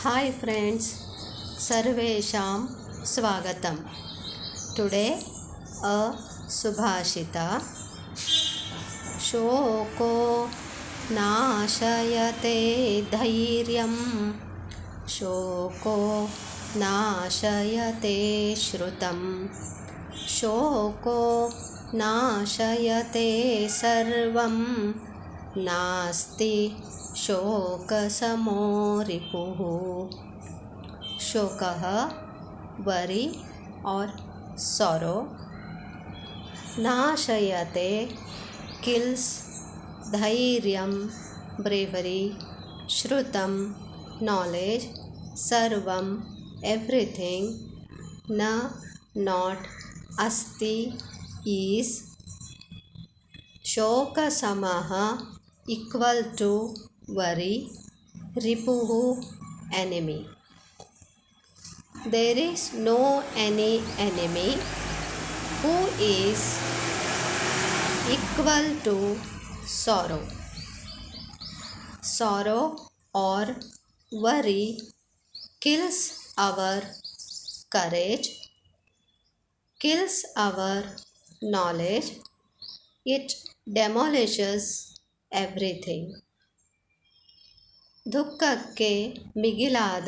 Hi friends, Sarvesham Swagatam. Today a Subhashita. Shoko Nashayate Dhairyam. Shoko Nashayate Shrutam. Shoko Nashayate Sarvam. नास्ति शोकसमो रिपुः. शोकः worry और sorrow. नाशयते किल्स धैर्यम ब्रेवरी. श्रुतम नॉलेज. सर्वम एवरीथिंग. न नॉट अस्ति is. शोकसमः equal to worry. Ripuhu enemy. There is no any enemy who is equal to sorrow. Sorrow or worry kills our courage, kills our knowledge. It demolishes everything. ದುಃಖಕ್ಕೆ ಮಿಗಿಲಾದ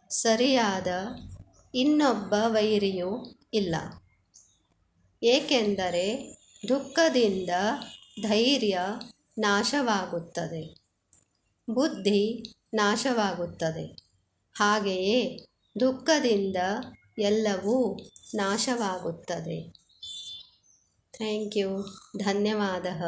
ಸರಿಯಾದ ಇನ್ನೊಬ್ಬ ವೈರಿಯೂ ಇಲ್ಲ. ಏಕೆಂದರೆ ದುಃಖದಿಂದ ಧೈರ್ಯ ನಾಶವಾಗುತ್ತದೆ, ಬುದ್ಧಿ ನಾಶವಾಗುತ್ತದೆ. ಹಾಗೆಯೇ ದುಃಖದಿಂದ ಎಲ್ಲವೂ ನಾಶವಾಗುತ್ತದೆ. Thank you. ಧನ್ಯವಾದः.